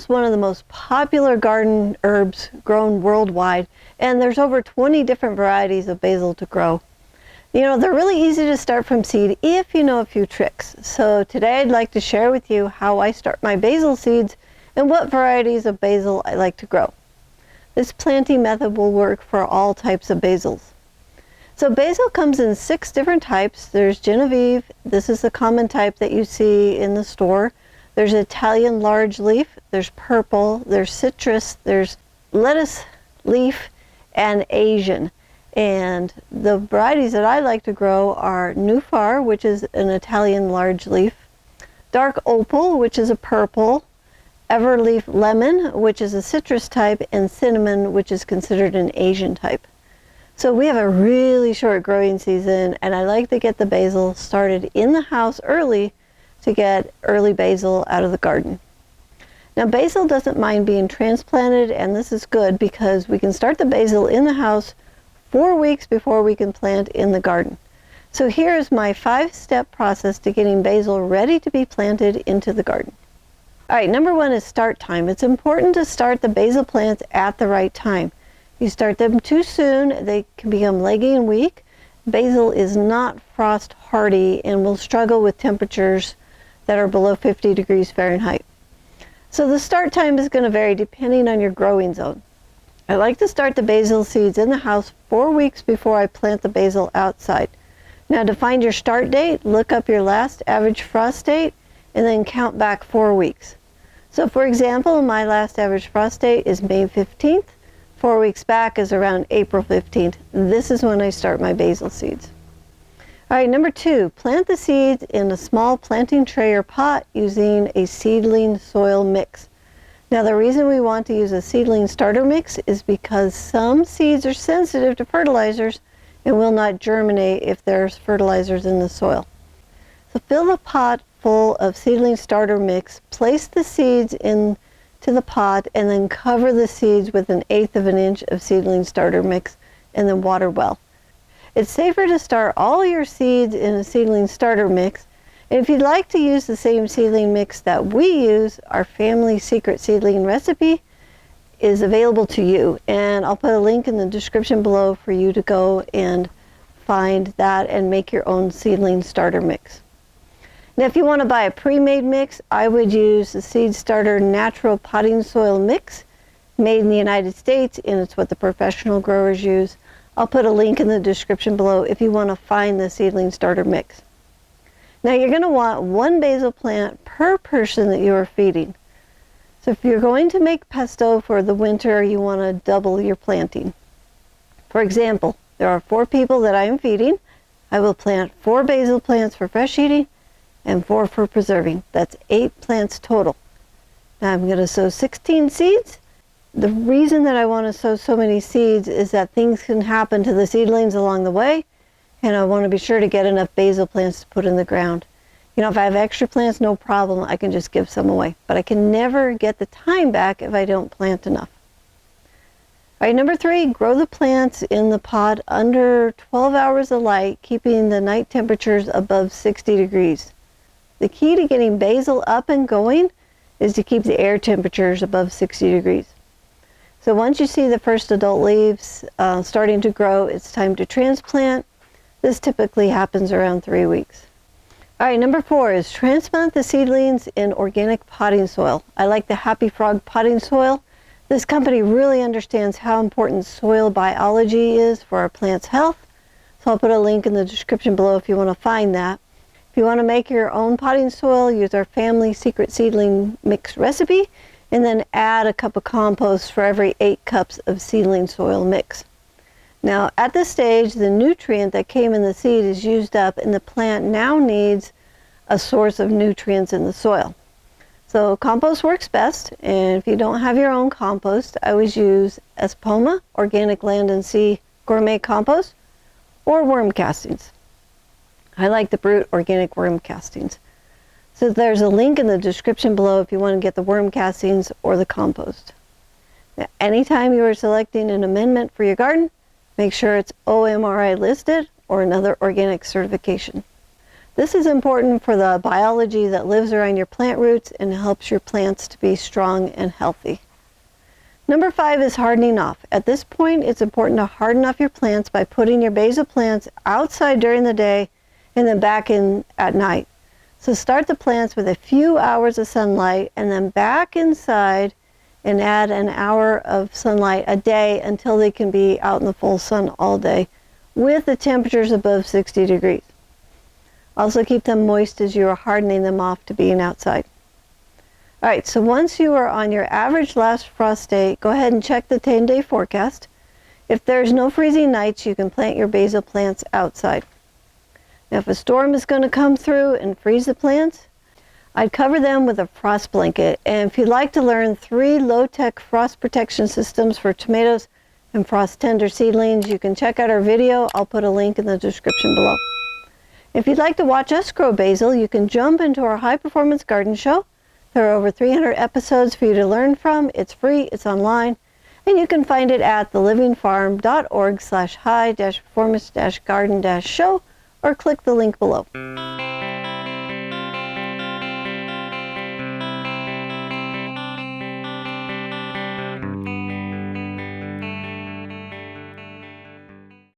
is one of the most popular garden herbs grown worldwide, and there's over 20 different varieties of basil to grow. You know, they're really easy to start from seed if you know a few tricks. So today I'd like to share with you how I start my basil seeds and what varieties of basil I like to grow. This planting method will work for all types of basils. So basil comes in 6 different types. There's Genevieve. This is the common type that you see in the store. There's Italian large leaf, there's purple, there's citrus, there's lettuce leaf, and Asian. And the varieties that I like to grow are Nufar, which is an Italian large leaf, Dark Opal, which is a purple, Everleaf Lemon, which is a citrus type, and Cinnamon, which is considered an Asian type. So we have a really short growing season, and I like to get the basil started in the house early to get early basil out of the garden. Now basil doesn't mind being transplanted, and this is good because we can start the basil in the house 4 weeks before we can plant in the garden. So here's my 5-step process to getting basil ready to be planted into the garden. Alright, number 1 is start time. It's important to start the basil plants at the right time. You start them too soon, they can become leggy and weak. Basil is not frost hardy and will struggle with temperatures that are below 50 degrees Fahrenheit. So the start time is going to vary depending on your growing zone. I like to start the basil seeds in the house 4 weeks before I plant the basil outside. Now to find your start date, look up your last average frost date and then count back 4 weeks. So for example, my last average frost date is May 15th. 4 weeks back is around April 15th. This is when I start my basil seeds. Alright, number 2, plant the seeds in a small planting tray or pot using a seedling soil mix. Now the reason we want to use a seedling starter mix is because some seeds are sensitive to fertilizers and will not germinate if there's fertilizers in the soil. So fill the pot full of seedling starter mix, place the seeds into the pot, and then cover the seeds with 1/8 inch of seedling starter mix and then water well. It's safer to start all your seeds in a seedling starter mix. And if you'd like to use the same seedling mix that we use, our family secret seedling recipe is available to you. And I'll put a link in the description below for you to go and find that and make your own seedling starter mix. Now if you want to buy a pre-made mix, I would use the Seed Starter Natural Potting Soil Mix, made in the United States, and it's what the professional growers use. I'll put a link in the description below if you want to find the seedling starter mix. Now you're going to want 1 basil plant per person that you are feeding. So if you're going to make pesto for the winter, you want to double your planting. For example, there are 4 people that I am feeding. I will plant 4 basil plants for fresh eating and 4 for preserving. That's 8 plants total. Now I'm going to sow 16 seeds. The reason that I want to sow so many seeds is that things can happen to the seedlings along the way, and I want to be sure to get enough basil plants to put in the ground. You know, if I have extra plants, no problem, I can just give some away. But I can never get the time back if I don't plant enough. All right, number 3, grow the plants in the pot under 12 hours of light, keeping the night temperatures above 60 degrees. The key to getting basil up and going is to keep the air temperatures above 60 degrees. So once you see the first adult leaves starting to grow, it's time to transplant. This typically happens around 3 weeks. All right, number 4 is transplant the seedlings in organic potting soil. I like the Happy Frog potting soil. This company really understands how important soil biology is for our plants' health. So I'll put a link in the description below if you want to find that. If you want to make your own potting soil, use our family secret seedling mix recipe, and then add a cup of compost for every 8 cups of seedling soil mix. Now at this stage, the nutrient that came in the seed is used up and the plant now needs a source of nutrients in the soil. So compost works best, and if you don't have your own compost, I always use Espoma, Organic Land and Sea Gourmet Compost, or worm castings. I like the Brute Organic Worm Castings. So there's a link in the description below if you want to get the worm castings or the compost. Now, anytime you are selecting an amendment for your garden, make sure it's OMRI listed or another organic certification. This is important for the biology that lives around your plant roots and helps your plants to be strong and healthy. Number 5 is hardening off. At this point, it's important to harden off your plants by putting your basil plants outside during the day and then back in at night. So start the plants with a few hours of sunlight and then back inside and add an hour of sunlight a day until they can be out in the full sun all day with the temperatures above 60 degrees. Also keep them moist as you are hardening them off to being outside. All right, so once you are on your average last frost date, go ahead and check the 10-day forecast. If there's no freezing nights, you can plant your basil plants outside. Now, if a storm is going to come through and freeze the plants, I'd cover them with a frost blanket. And if you'd like to learn 3 low-tech frost protection systems for tomatoes and frost tender seedlings, you can check out our video. I'll put a link in the description below. If you'd like to watch us grow basil, you can jump into our High Performance Garden Show. There are over 300 episodes for you to learn from. It's free, it's online, and you can find it at thelivingfarm.org/high-performance-garden-show or click the link below.